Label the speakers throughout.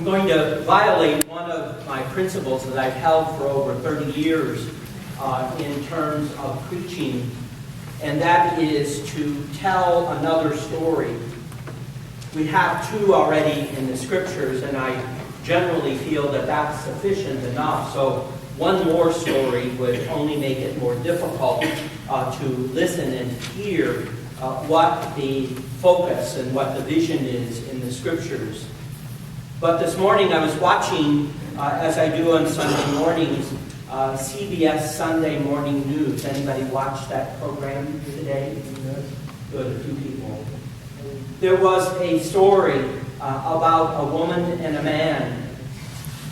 Speaker 1: I'm going to violate one of my principles that I've held for over 30 years in terms of preaching, and that is to tell another story. We have two already in the scriptures, and I generally feel that that's sufficient enough. So one more story would only make it more difficult to listen and hear what the focus and what the vision is in the scriptures. But this morning I was watching, as I do on Sunday mornings, CBS Sunday Morning News. Anybody watch that program today? Good, a few people. There was a story about a woman and a man.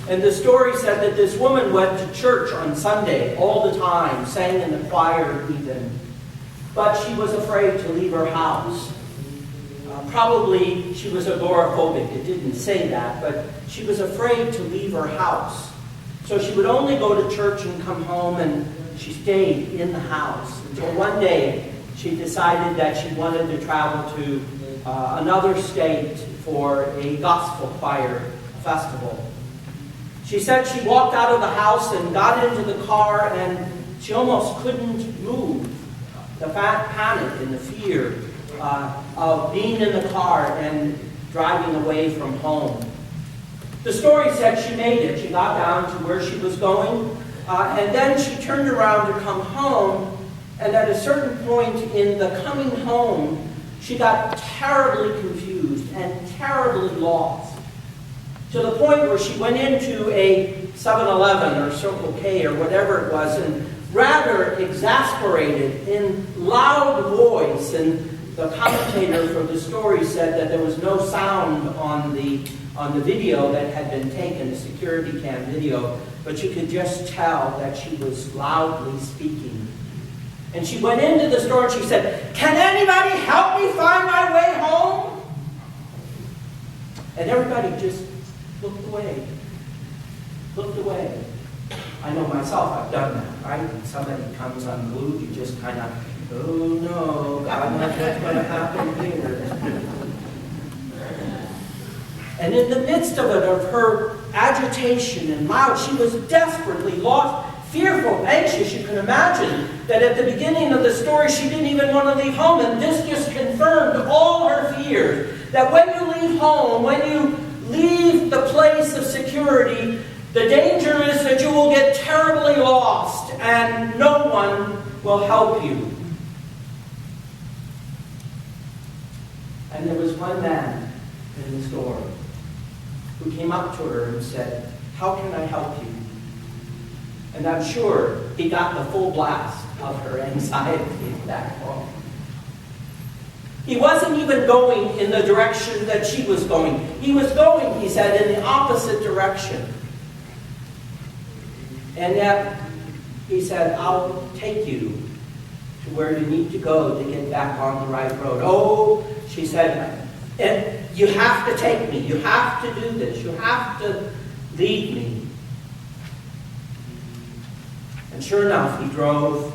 Speaker 1: And the story said that this woman went to church on Sunday all the time, sang in the choir even. But she was afraid to leave her house. Probably she was agoraphobic. It didn't say that, but she was afraid to leave her house. So she would only go to church and come home, and she stayed in the house until one day she decided that she wanted to travel to another state for a gospel choir festival. She said she walked out of the house and got into the car, and she almost couldn't move. The panic and the fear of being in the car and driving away from home. The story said she made it. She got down to where she was going, and then she turned around to come home, and at a certain point in the coming home, she got terribly confused and terribly lost, to the point where she went into a 7-Eleven or Circle K or whatever it was, and rather exasperated in loud voice, and the commentator for the story said that there was no sound on the video that had been taken, the security cam video, but you could just tell that she was loudly speaking. And she went into the store and she said, "Can anybody help me find my way home?" And everybody just looked away. Looked away. I know myself, I've done that, right? When somebody comes unglued, you just kind of, oh no, God knows what's going to happen here. And in the midst of it, of her agitation and loud, she was desperately lost, fearful, anxious. You can imagine that at the beginning of the story, she didn't even want to leave home. And this just confirmed all her fears. That when you leave home, when you leave the place of security, the danger is that you will get terribly lost and no one will help you. And there was one man in the story who came up to her and said, "How can I help you?" And I'm sure he got the full blast of her anxiety back home. He wasn't even going in the direction that she was going. He was going, he said, in the opposite direction. And yet, he said, "I'll take you to where you need to go to get back on the right road." "Oh," she said, "and you have to take me. You have to do this. You have to lead me." And sure enough, he drove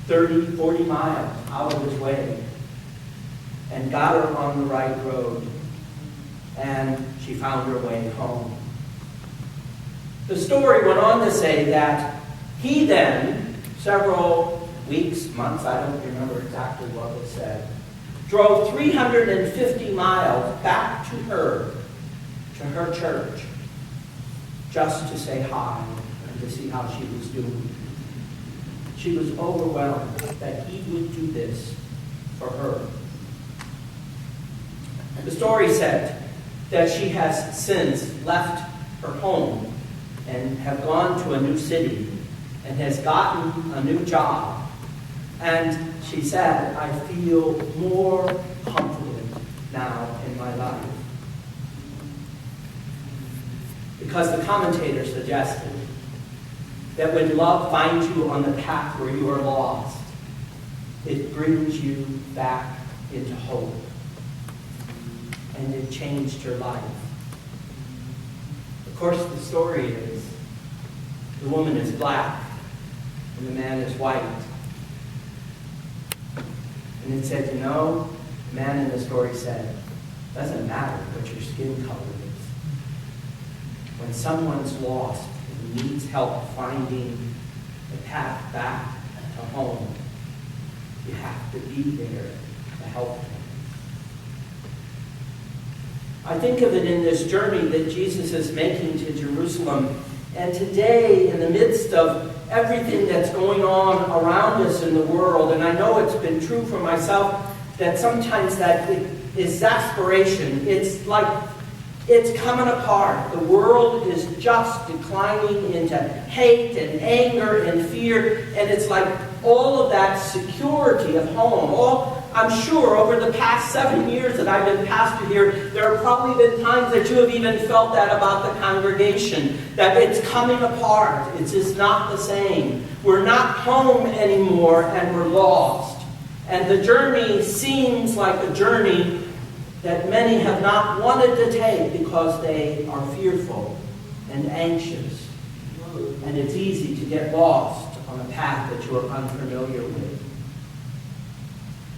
Speaker 1: 30, 40 miles out of his way and got her on the right road. And she found her way home. The story went on to say that he then, several weeks, months, I don't remember exactly what was said, drove 350 miles back to her church, just to say hi and to see how she was doing. She was overwhelmed that he would do this for her. The story said that she has since left her home and have gone to a new city and has gotten a new job. And she said, "I feel more confident now in my life." Because the commentator suggested that when love finds you on the path where you are lost, it brings you back into hope. And it changed her life. Of course, the story is the woman is black and the man is white. And it said, the man in the story said, "Doesn't matter what your skin color is. when someone's lost and needs help finding the path back to home, you have to be there to help them. I think of it in this journey that Jesus is making to Jerusalem. And today, in the midst of everything that's going on around us in the world, and I know it's been true for myself, that sometimes that exasperation, it's like it's coming apart. The world is just declining into hate and anger and fear, and it's like all of that security of home. I'm sure over the past 7 years that I've been pastor here, there have probably been times that you have even felt that about the congregation, that it's coming apart. It's just not the same. We're not home anymore, and we're lost. And the journey seems like a journey that many have not wanted to take because they are fearful and anxious. And it's easy to get lost on a path that you're unfamiliar with.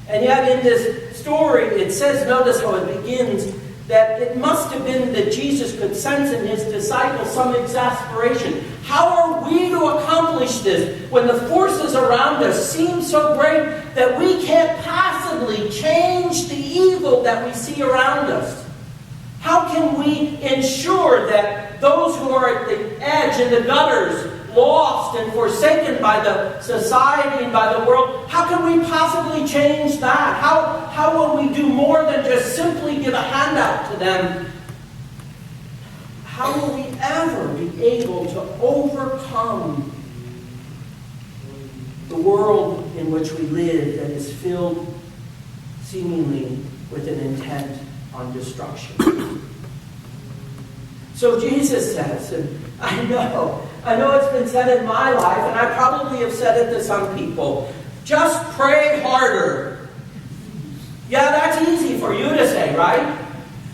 Speaker 1: And yet in this story, it says, notice how it begins, that it must have been that Jesus could sense in his disciples some exasperation. How are we to accomplish this when the forces around us seem so great that we can't possibly change the evil that we see around us? How can we ensure that those who are at the edge and the gutters, lost and forsaken by the society and by the world, how can we possibly change that? How will we do more than just simply give a handout to them? How will we ever be able to overcome the world in which we live that is filled seemingly with an intent on destruction? So Jesus says, and I know it's been said in my life, and I probably have said it to some people, just pray harder. Yeah, that's easy for you to say, right?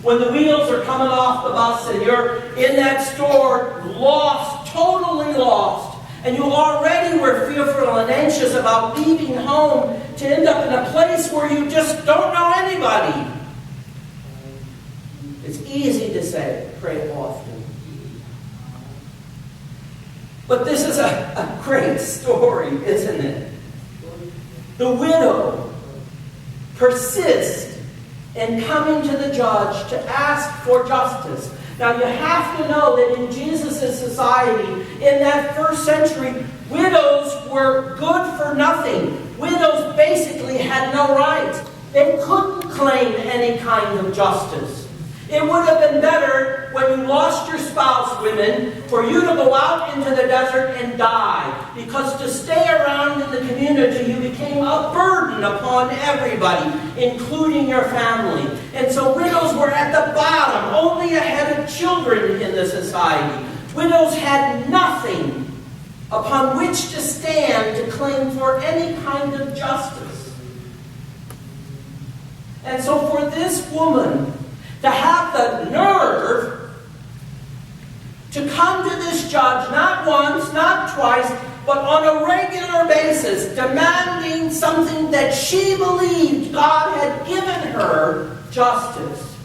Speaker 1: When the wheels are coming off the bus and you're in that store, lost, totally lost, and you already were fearful and anxious about leaving home to end up in a place where you just don't know anybody. It's easy to say, pray often. But this is a great story, isn't it? The widow persists in coming to the judge to ask for justice. Now you have to know that in Jesus' society, in that first century, widows were good for nothing. Widows basically had no rights. They couldn't claim any kind of justice. It would have been better when you lost your spouse, women, for you to go out into the desert and die. Because to stay around in the community, you became a burden upon everybody, including your family. And so widows were at the bottom, only ahead of children in the society. Widows had nothing upon which to stand to claim for any kind of justice. And so for this woman to have the nerve to come to this judge, not once, not twice, but on a regular basis, demanding something that she believed God had given her, justice,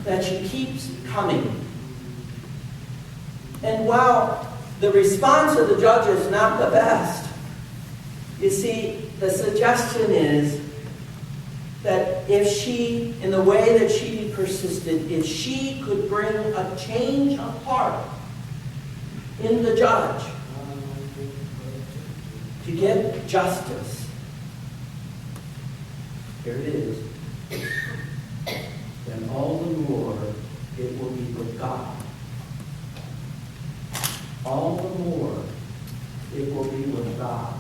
Speaker 1: that she keeps coming. And while the response of the judge is not the best, you see, the suggestion is that if she, in the way that she persisted, if she could bring a change of heart in the judge to get justice, here it is, then all the more it will be with God. All the more it will be with God.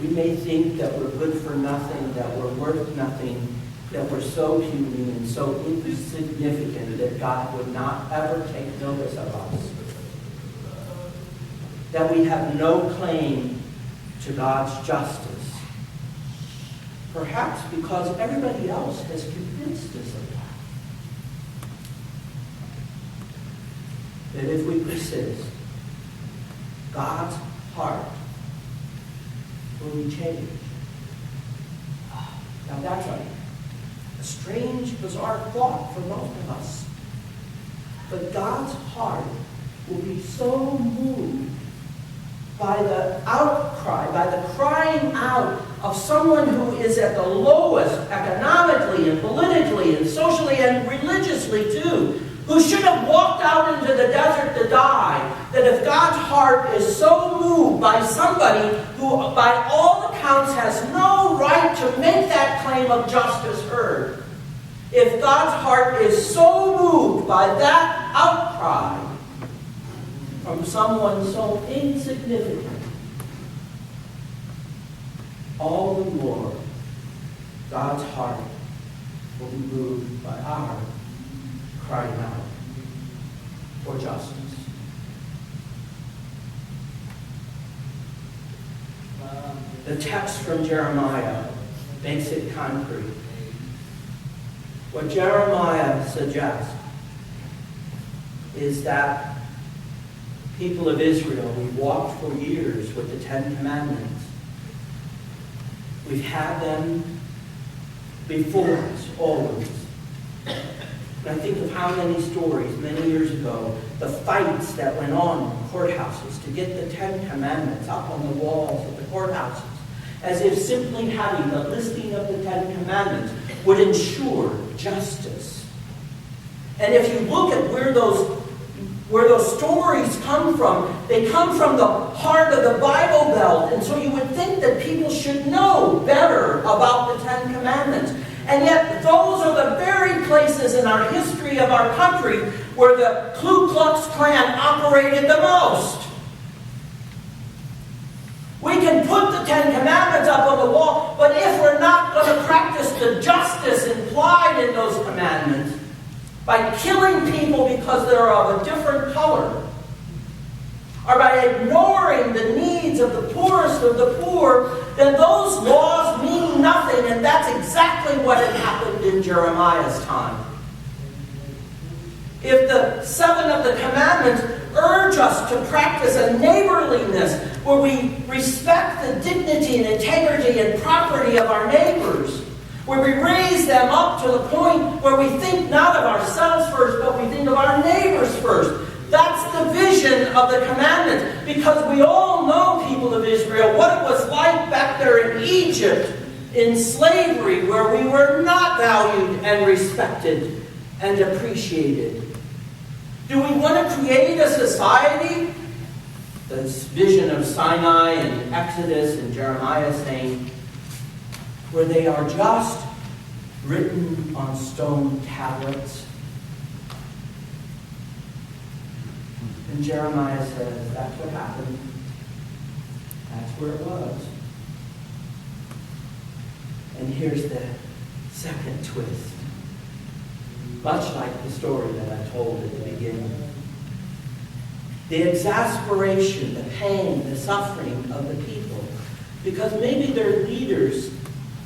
Speaker 1: We may think that we're good for nothing, that we're worth nothing, that we're so human and so insignificant that God would not ever take notice of us. That we have no claim to God's justice. Perhaps because everybody else has convinced us of that. That if we persist, God's heart will be changed. Now that's a strange, bizarre thought for most of us. But God's heart will be so moved by the outcry, by the crying out of someone who is at the lowest economically and politically and socially and religiously too, who should have walked out into the desert to die, that if God's heart is so moved by somebody who by all accounts has no right to make that claim of justice heard, if God's heart is so moved by that outcry from someone so insignificant, all the more God's heart will be moved by our crying out for justice. The text from Jeremiah makes it concrete. What Jeremiah suggests is that people of Israel, we walked for years with the Ten Commandments. We've had them before us, always. And I think of how many stories, many years ago, the fights that went on in courthouses to get the Ten Commandments up on the walls of the courthouses, as if simply having the listing of the Ten Commandments would ensure justice. And if you look at where those stories come from, they come from the heart of the Bible Belt. And so you would think that people should know better about the Ten Commandments. And yet those are the very places in our history of our country where the Ku Klux Klan operated the most. We can put the Ten Commandments up on the wall, but if we're not going to practice the justice implied in those commandments, by killing people because they're of a different color, or by ignoring the needs of the poorest of the poor, then those laws mean nothing, and that's exactly what had happened in Jeremiah's time. If the 7 of the commandments urge us to practice a neighborliness where we respect the dignity and integrity and property of our neighbors, where we raise them up to the point where we think not of ourselves first, but we think of our neighbors first. That's the vision of the commandments, because we all know, people of Israel, what it was like back there in Egypt in slavery, where we were not valued and respected and appreciated. Do we want to create a society, this vision of Sinai and Exodus and Jeremiah saying, where they are just written on stone tablets? And Jeremiah says, that's what happened. That's where it was. And here's the second twist. Much like the story that I told at the beginning. The exasperation, the pain, the suffering of the people. Because maybe their leaders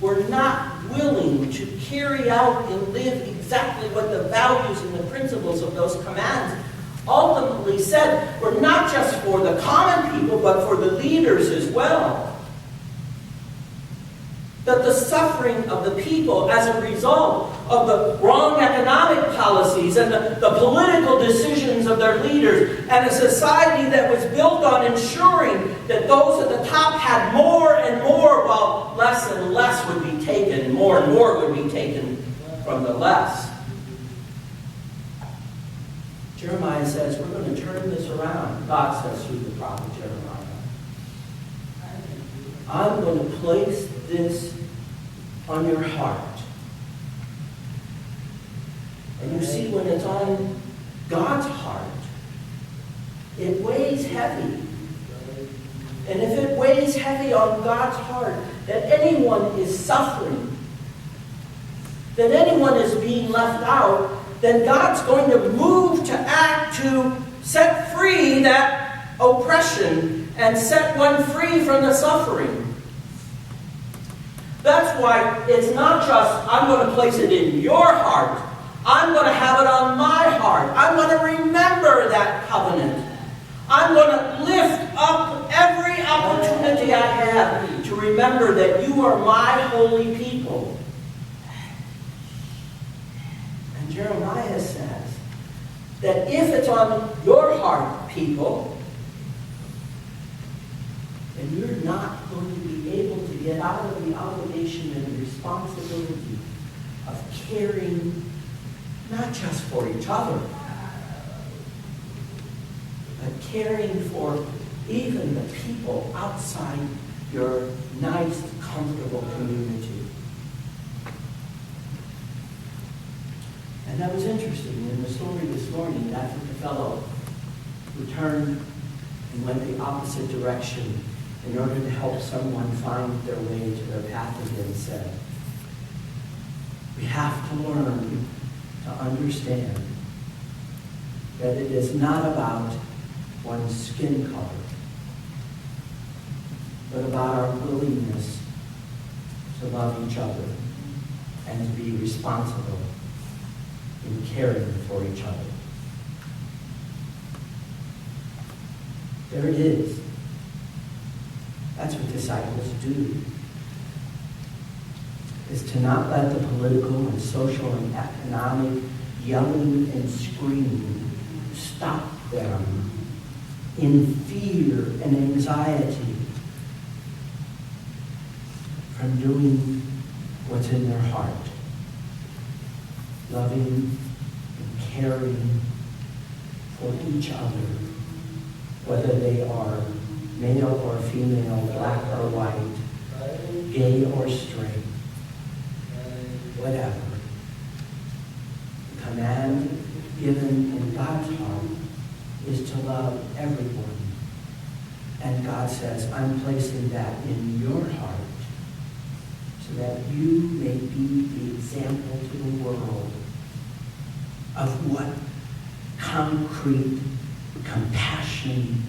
Speaker 1: were not willing to carry out and live exactly what the values and the principles of those commands ultimately said were not just for the common people, but for the leaders as well. That the suffering of the people as a result of the wrong economic policies and the political decisions of their leaders, and a society that was built on ensuring that those at the top had more and more, while less and less would be taken, and more would be taken from the less. Jeremiah says, we're going to turn this around. God says through the prophet Jeremiah, I'm going to place this on your heart. And you see, when it's on God's heart, it weighs heavy. And if it weighs heavy on God's heart, that anyone is suffering, that anyone is being left out, then God's going to move to act to set free that oppression and set one free from the suffering. That's why it's not just, I'm going to place it in your heart. I'm going to have it on my heart. I'm going to remember that covenant. I'm going to lift up every opportunity I have to remember that you are my holy people. And Jeremiah says, that if it's on your heart, people, then you're not going to be able to get out of the obligation and responsibility of caring not just for each other, but caring for even the people outside your nice, comfortable community. And that was interesting. In the story this morning, that's what the fellow who turned and went the opposite direction in order to help someone find their way to their path again said. We have to learn to understand that it is not about one's skin color, but about our willingness to love each other and to be responsible in caring for each other. There it is. That's what disciples do, is to not let the political and social and economic yelling and screaming stop them in fear and anxiety from doing what's in their heart, loving and caring for each other, whether they are male or female, black or white, gay or straight, whatever. The command given in God's heart is to love everyone. And God says, I'm placing that in your heart so that you may be the example to the world of what concrete compassion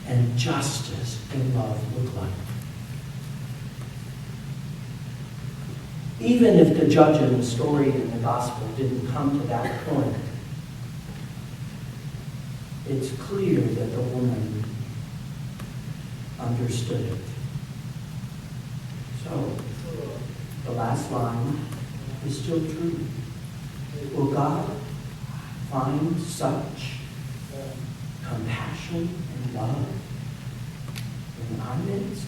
Speaker 1: and justice and love look like. Even if the judge in the story in the gospel didn't come to that point, it's clear that the woman understood it. So, the last line is still true. Will God find such compassion and love in our midst?